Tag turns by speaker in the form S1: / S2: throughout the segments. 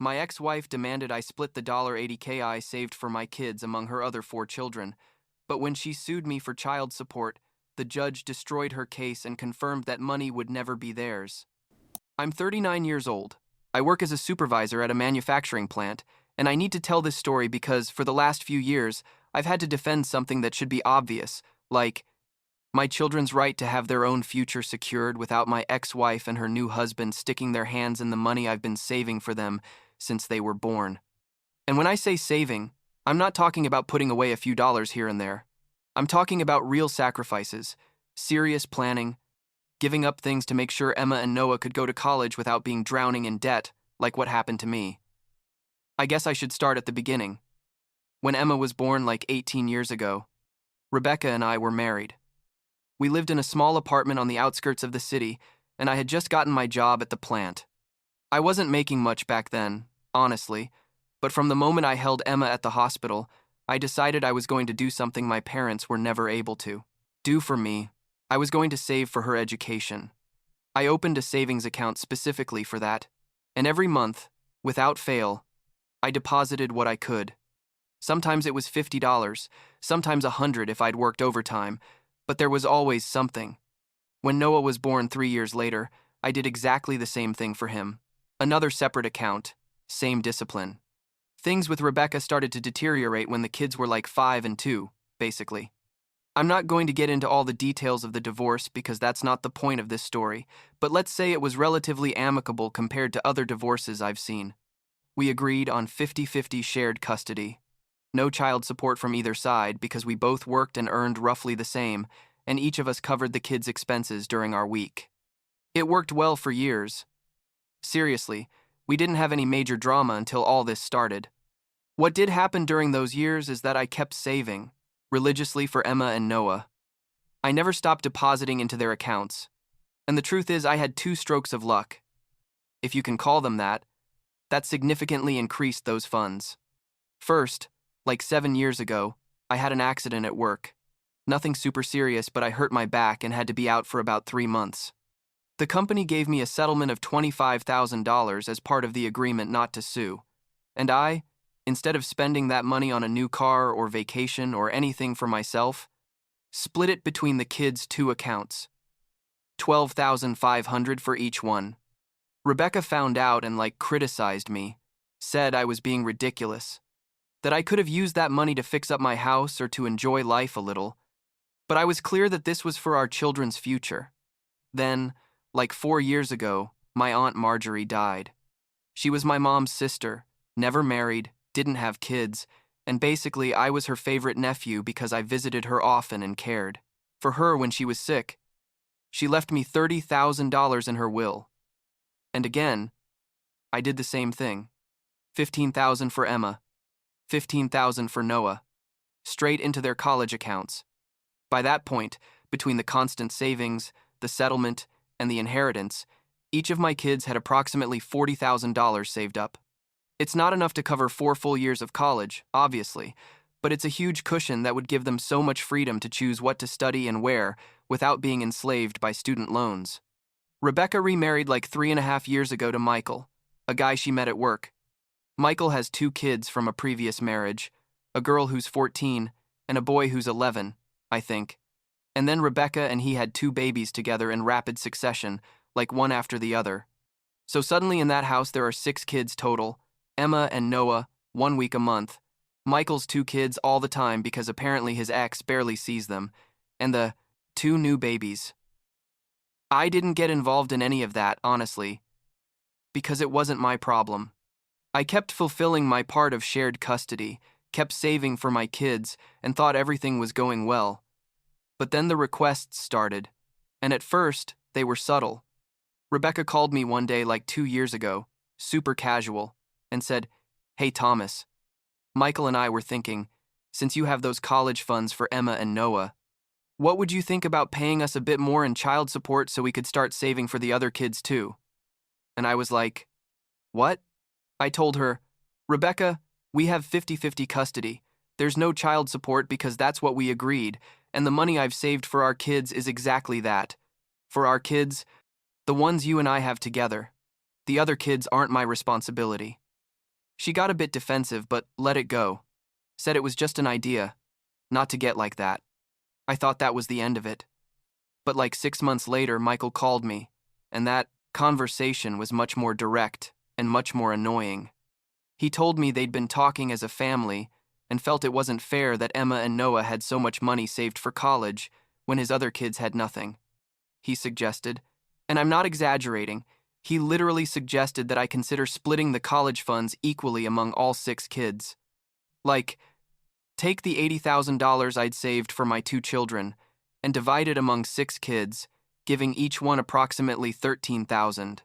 S1: My ex-wife demanded I split the $80K I saved for my kids among her other 4 children, but when she sued me for child support, the judge destroyed her case and confirmed that money would never be theirs. I'm 39 years old. I work as a supervisor at a manufacturing plant, and I need to tell this story because, for the last few years, I've had to defend something that should be obvious, like my children's right to have their own future secured without my ex-wife and her new husband sticking their hands in the money I've been saving for them since they were born. And when I say saving, I'm not talking about putting away a few dollars here and there. I'm talking about real sacrifices, serious planning, giving up things to make sure Emma and Noah could go to college without being drowning in debt, like what happened to me. I guess I should start at the beginning. When Emma was born like 18 years ago, Rebecca and I were married. We lived in a small apartment on the outskirts of the city, and I had just gotten my job at the plant. I wasn't making much back then, honestly, but from the moment I held Emma at the hospital, I decided I was going to do something my parents were never able to do for me. I was going to save for her education. I opened a savings account specifically for that, and every month, without fail, I deposited what I could. Sometimes it was $50, sometimes $100 if I'd worked overtime, but there was always something. When Noah was born 3 years later, I did exactly the same thing for him. Another separate account, same discipline. Things with Rebecca started to deteriorate when the kids were like 5 and 2, basically. I'm not going to get into all the details of the divorce because that's not the point of this story, but let's say it was relatively amicable compared to other divorces I've seen. We agreed on 50-50 shared custody. No child support from either side because we both worked and earned roughly the same, and each of us covered the kids' expenses during our week. It worked well for years. Seriously, we didn't have any major drama until all this started. What did happen during those years is that I kept saving, religiously for Emma and Noah. I never stopped depositing into their accounts. And the truth is I had 2 strokes of luck, if you can call them that significantly increased those funds. First, like 7 years ago, I had an accident at work. Nothing super serious, but I hurt my back and had to be out for about 3 months. The company gave me a settlement of $25,000 as part of the agreement not to sue. And I, instead of spending that money on a new car or vacation or anything for myself, split it between the kids' 2 accounts. $12,500 for each one. Rebecca found out and criticized me, said I was being ridiculous, that I could have used that money to fix up my house or to enjoy life a little, but I was clear that this was for our children's future. Then, 4 years ago, my Aunt Marjorie died. She was my mom's sister, never married, didn't have kids, and basically I was her favorite nephew because I visited her often and cared for her when she was sick. She left me $30,000 in her will. And again, I did the same thing. $15,000 for Emma, $15,000 for Noah, straight into their college accounts. By that point, between the constant savings, the settlement, and the inheritance, each of my kids had approximately $40,000 saved up. It's not enough to cover 4 full years of college, obviously, but it's a huge cushion that would give them so much freedom to choose what to study and where without being enslaved by student loans. Rebecca remarried 3.5 years ago to Michael, a guy she met at work. Michael has 2 kids from a previous marriage, a girl who's 14 and a boy who's 11, I think. And then Rebecca and he had 2 babies together in rapid succession, one after the other. So suddenly in that house there are 6 kids total, Emma and Noah, 1 week a month, Michael's 2 kids all the time because apparently his ex barely sees them, and the 2 new babies. I didn't get involved in any of that, honestly, because it wasn't my problem. I kept fulfilling my part of shared custody, kept saving for my kids, and thought everything was going well. But then the requests started, and at first, they were subtle. Rebecca called me one day 2 years ago, super casual, and said, "Hey Thomas, Michael and I were thinking, since you have those college funds for Emma and Noah, what would you think about paying us a bit more in child support so we could start saving for the other kids too?" And I was like, "What?" I told her, "Rebecca, we have 50-50 custody. There's no child support because that's what we agreed, and the money I've saved for our kids is exactly that. For our kids, the ones you and I have together. The other kids aren't my responsibility." She got a bit defensive but let it go. Said it was just an idea, not to get like that. I thought that was the end of it. But like 6 months later, Michael called me, and that conversation was much more direct and much more annoying. He told me they'd been talking as a family and felt it wasn't fair that Emma and Noah had so much money saved for college when his other kids had nothing. He suggested, and I'm not exaggerating, he literally suggested that I consider splitting the college funds equally among all 6 kids. Like, take the $80,000 I'd saved for my 2 children and divide it among 6 kids, giving each one approximately $13,000.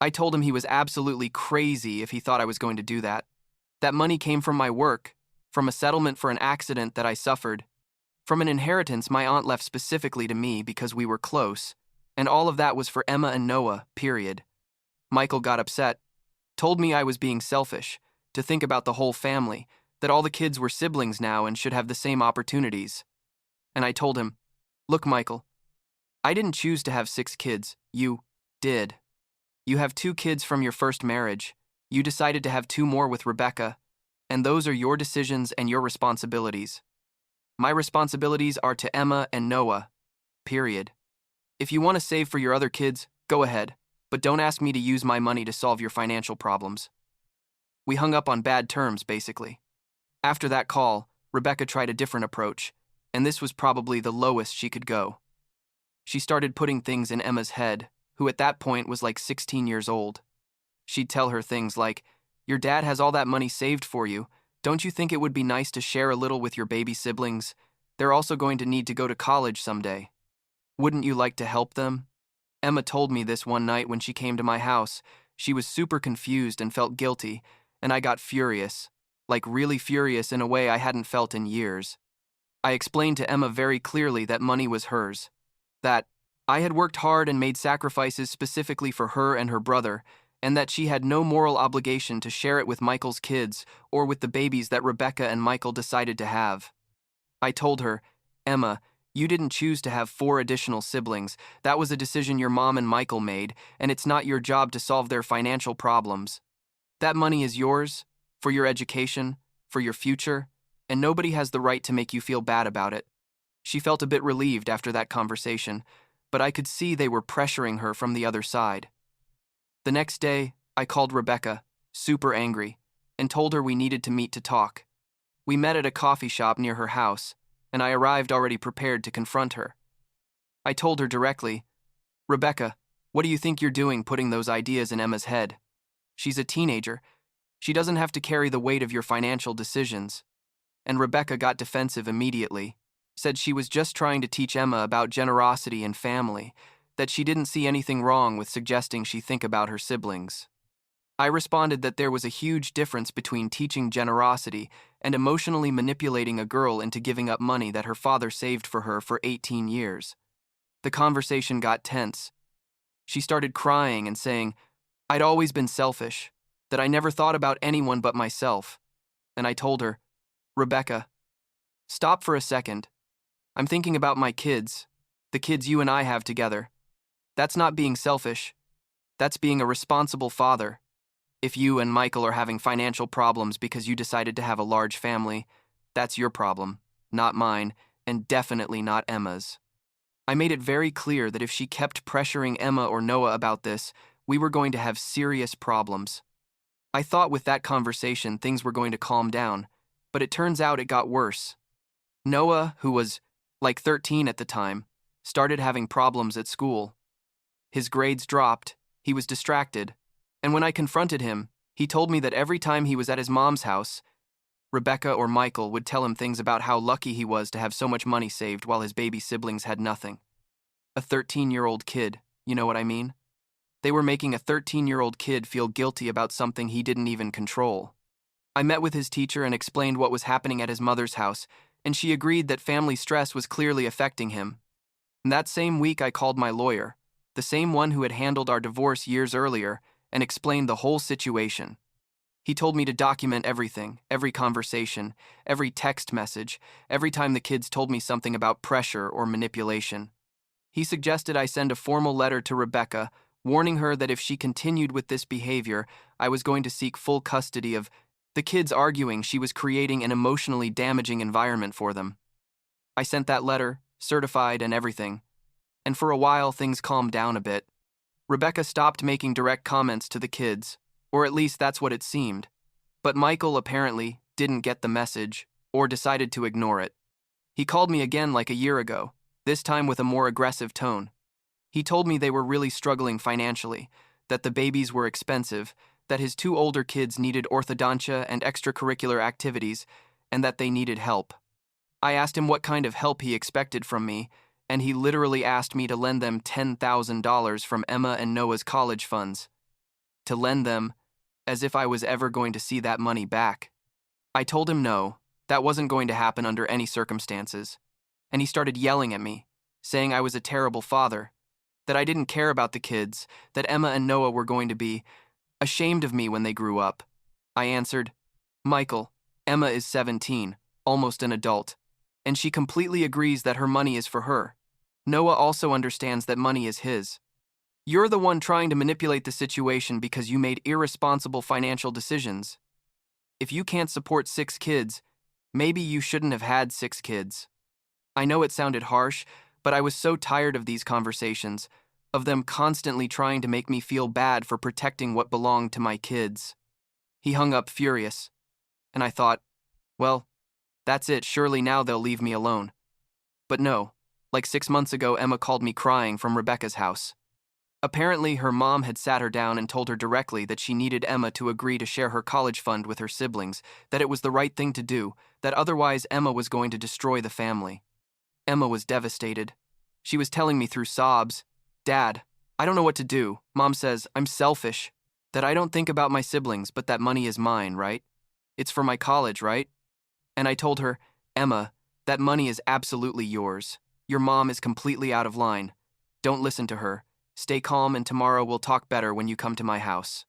S1: I told him he was absolutely crazy if he thought I was going to do that. That money came from my work, from a settlement for an accident that I suffered, from an inheritance my aunt left specifically to me because we were close, and all of that was for Emma and Noah, period. Michael got upset, told me I was being selfish, to think about the whole family, that all the kids were siblings now and should have the same opportunities. And I told him, look, Michael, I didn't choose to have 6 kids, you did. You have 2 kids from your first marriage. You decided to have 2 more with Rebecca, and those are your decisions and your responsibilities. My responsibilities are to Emma and Noah, period. If you want to save for your other kids, go ahead, but don't ask me to use my money to solve your financial problems. We hung up on bad terms, basically. After that call, Rebecca tried a different approach, and this was probably the lowest she could go. She started putting things in Emma's head, who at that point was like 16 years old. She'd tell her things like, your dad has all that money saved for you. Don't you think it would be nice to share a little with your baby siblings? They're also going to need to go to college someday. Wouldn't you like to help them? Emma told me this one night when she came to my house. She was super confused and felt guilty, and I got furious, like really furious in a way I hadn't felt in years. I explained to Emma very clearly that money was hers, that I had worked hard and made sacrifices specifically for her and her brother, and that she had no moral obligation to share it with Michael's kids or with the babies that Rebecca and Michael decided to have. I told her, Emma, you didn't choose to have 4 additional siblings. That was a decision your mom and Michael made, and it's not your job to solve their financial problems. That money is yours, for your education, for your future, and nobody has the right to make you feel bad about it. She felt a bit relieved after that conversation, but I could see they were pressuring her from the other side. The next day, I called Rebecca, super angry, and told her we needed to meet to talk. We met at a coffee shop near her house, and I arrived already prepared to confront her. I told her directly, Rebecca, what do you think you're doing putting those ideas in Emma's head? She's a teenager. She doesn't have to carry the weight of your financial decisions. And Rebecca got defensive immediately, said she was just trying to teach Emma about generosity and family, that she didn't see anything wrong with suggesting she think about her siblings. I responded that there was a huge difference between teaching generosity and emotionally manipulating a girl into giving up money that her father saved for her for 18 years. The conversation got tense. She started crying and saying, I'd always been selfish, that I never thought about anyone but myself. And I told her, Rebecca, stop for a second. I'm thinking about my kids, the kids you and I have together. That's not being selfish. That's being a responsible father. If you and Michael are having financial problems because you decided to have a large family, that's your problem, not mine, and definitely not Emma's. I made it very clear that if she kept pressuring Emma or Noah about this, we were going to have serious problems. I thought with that conversation things were going to calm down, but it turns out it got worse. Noah, who was like 13 at the time, started having problems at school. His grades dropped, he was distracted, and when I confronted him, he told me that every time he was at his mom's house, Rebecca or Michael would tell him things about how lucky he was to have so much money saved while his baby siblings had nothing. A 13-year-old kid, you know what I mean? They were making a 13-year-old kid feel guilty about something he didn't even control. I met with his teacher and explained what was happening at his mother's house, and she agreed that family stress was clearly affecting him. And that same week I called my lawyer, the same one who had handled our divorce years earlier, and explained the whole situation. He told me to document everything, every conversation, every text message, every time the kids told me something about pressure or manipulation. He suggested I send a formal letter to Rebecca warning her that if she continued with this behavior, I was going to seek full custody of the kids, arguing she was creating an emotionally damaging environment for them. I sent that letter, certified and everything, and for a while things calmed down a bit. Rebecca stopped making direct comments to the kids, or at least that's what it seemed. But Michael apparently didn't get the message, or decided to ignore it. He called me again like a year ago, this time with a more aggressive tone. He told me they were really struggling financially, that the babies were expensive, that his two older kids needed orthodontia and extracurricular activities, and that they needed help. I asked him what kind of help he expected from me, and he literally asked me to lend them $10,000 from Emma and Noah's college funds. To lend them, as if I was ever going to see that money back. I told him no, that wasn't going to happen under any circumstances, and he started yelling at me, saying I was a terrible father, that I didn't care about the kids, that Emma and Noah were going to be ashamed of me when they grew up. I answered, Michael, Emma is 17, almost an adult, and she completely agrees that her money is for her. Noah also understands that money is his. You're the one trying to manipulate the situation because you made irresponsible financial decisions. If you can't support 6 kids, maybe you shouldn't have had 6 kids. I know it sounded harsh, but I was so tired of these conversations, of them constantly trying to make me feel bad for protecting what belonged to my kids. He hung up furious, and I thought, well, that's it, surely now they'll leave me alone. But no, like 6 months ago, Emma called me crying from Rebecca's house. Apparently, her mom had sat her down and told her directly that she needed Emma to agree to share her college fund with her siblings, that it was the right thing to do, that otherwise Emma was going to destroy the family. Emma was devastated. She was telling me through sobs, Dad, I don't know what to do. Mom says I'm selfish, that I don't think about my siblings, but that money is mine, right? It's for my college, right? And I told her, Emma, that money is absolutely yours. Your mom is completely out of line. Don't listen to her. Stay calm, and tomorrow we'll talk better when you come to my house.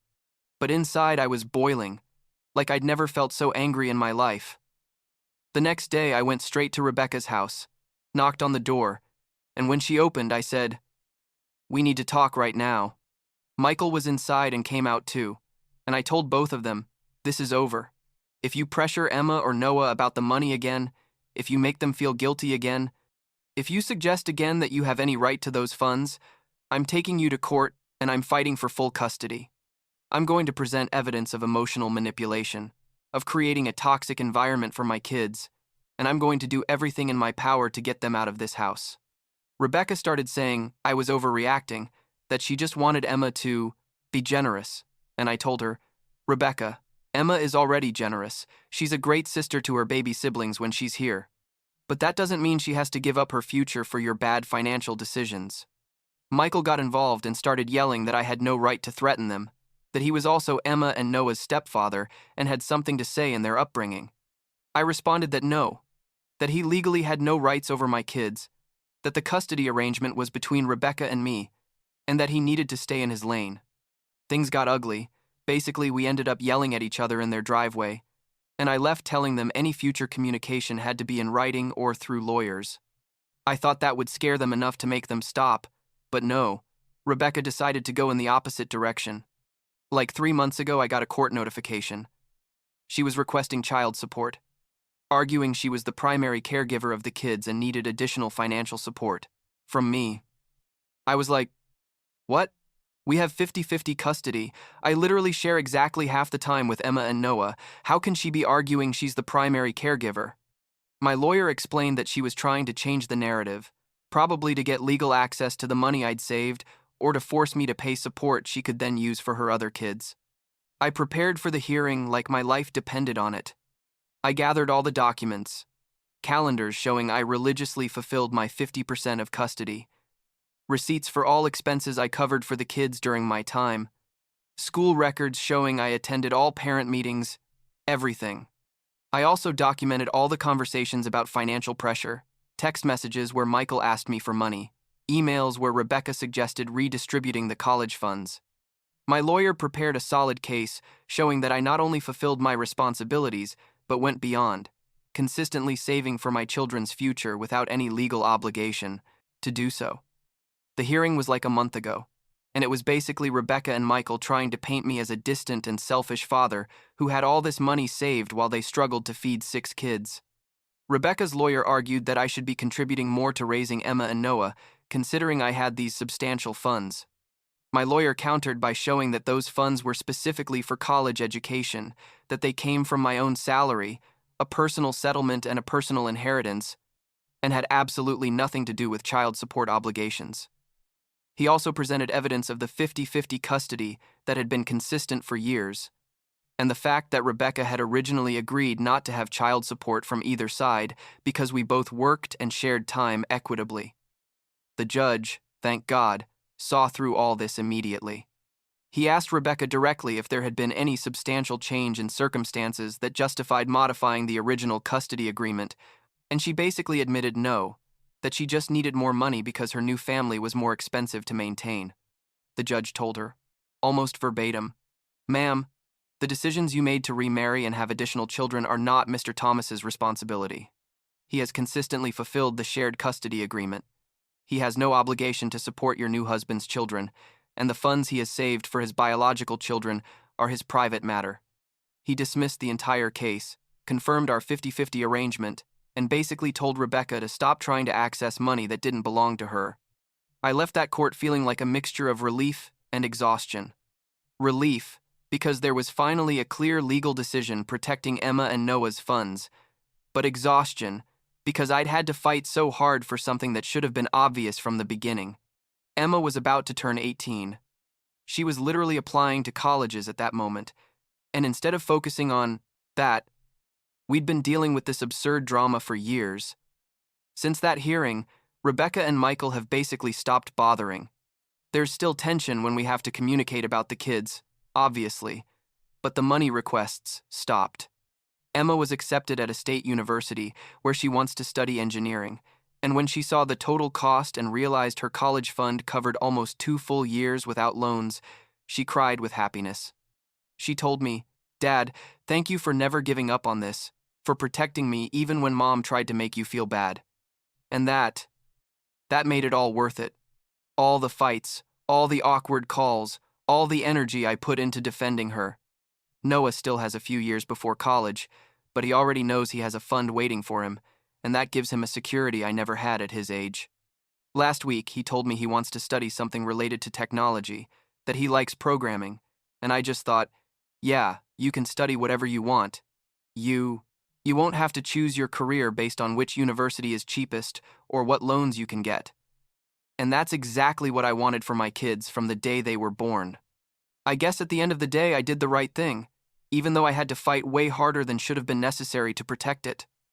S1: But inside I was boiling, like I'd never felt so angry in my life. The next day I went straight to Rebecca's house, knocked on the door, and when she opened I said, We need to talk right now. Michael was inside and came out too, and I told both of them, this is over. If you pressure Emma or Noah about the money again, if you make them feel guilty again, if you suggest again that you have any right to those funds, I'm taking you to court, and I'm fighting for full custody. I'm going to present evidence of emotional manipulation, of creating a toxic environment for my kids, and I'm going to do everything in my power to get them out of this house. Rebecca started saying I was overreacting, that she just wanted Emma to be generous, and I told her, Rebecca, Emma is already generous. She's a great sister to her baby siblings when she's here. But that doesn't mean she has to give up her future for your bad financial decisions. Michael got involved and started yelling that I had no right to threaten them, that he was also Emma and Noah's stepfather and had something to say in their upbringing. I responded that no, that he legally had no rights over my kids, that the custody arrangement was between Rebecca and me, and that he needed to stay in his lane. Things got ugly. Basically, we ended up yelling at each other in their driveway, and I left telling them any future communication had to be in writing or through lawyers. I thought that would scare them enough to make them stop, but no, Rebecca decided to go in the opposite direction. Like 3 months ago, I got a court notification. She was requesting child support, arguing she was the primary caregiver of the kids and needed additional financial support from me. I was like, what? We have 50-50 custody. I literally share exactly half the time with Emma and Noah. How can she be arguing she's the primary caregiver? My lawyer explained that she was trying to change the narrative, probably to get legal access to the money I'd saved, or to force me to pay support she could then use for her other kids. I prepared for the hearing like my life depended on it. I gathered all the documents, calendars showing I religiously fulfilled my 50% of custody, receipts for all expenses I covered for the kids during my time, school records showing I attended all parent meetings, everything. I also documented all the conversations about financial pressure, text messages where Michael asked me for money, emails where Rebecca suggested redistributing the college funds. My lawyer prepared a solid case showing that I not only fulfilled my responsibilities, but went beyond, consistently saving for my children's future without any legal obligation to do so. The hearing was like a month ago, and it was basically Rebecca and Michael trying to paint me as a distant and selfish father who had all this money saved while they struggled to feed 6 kids. Rebecca's lawyer argued that I should be contributing more to raising Emma and Noah, considering I had these substantial funds. My lawyer countered by showing that those funds were specifically for college education, that they came from my own salary, a personal settlement and a personal inheritance, and had absolutely nothing to do with child support obligations. He also presented evidence of the 50-50 custody that had been consistent for years, and the fact that Rebecca had originally agreed not to have child support from either side because we both worked and shared time equitably. The judge, thank God, saw through all this immediately. He asked Rebecca directly if there had been any substantial change in circumstances that justified modifying the original custody agreement, and she basically admitted no, that she just needed more money because her new family was more expensive to maintain. The judge told her, almost verbatim, "Ma'am, the decisions you made to remarry and have additional children are not Mr. Thomas's responsibility. He has consistently fulfilled the shared custody agreement. He has no obligation to support your new husband's children, and the funds he has saved for his biological children are his private matter." He dismissed the entire case, confirmed our 50-50 arrangement, and basically told Rebecca to stop trying to access money that didn't belong to her. I left that court feeling like a mixture of relief and exhaustion. Relief, because there was finally a clear legal decision protecting Emma and Noah's funds, but exhaustion, because I'd had to fight so hard for something that should have been obvious from the beginning. Emma was about to turn 18. She was literally applying to colleges at that moment, and instead of focusing on that, we'd been dealing with this absurd drama for years. Since that hearing, Rebecca and Michael have basically stopped bothering. There's still tension when we have to communicate about the kids, obviously, but the money requests stopped. Emma was accepted at a state university where she wants to study engineering, and when she saw the total cost and realized her college fund covered almost 2 full years without loans, she cried with happiness. She told me, "Dad, thank you for never giving up on this, for protecting me even when Mom tried to make you feel bad." And that made it all worth it. All the fights, all the awkward calls, all the energy I put into defending her. Noah still has a few years before college, but he already knows he has a fund waiting for him, and that gives him a security I never had at his age. Last week, he told me he wants to study something related to technology, that he likes programming, and I just thought, yeah, you can study whatever you want. You won't have to choose your career based on which university is cheapest or what loans you can get. And that's exactly what I wanted for my kids from the day they were born. I guess at the end of the day, I did the right thing, even though I had to fight way harder than should have been necessary to protect it.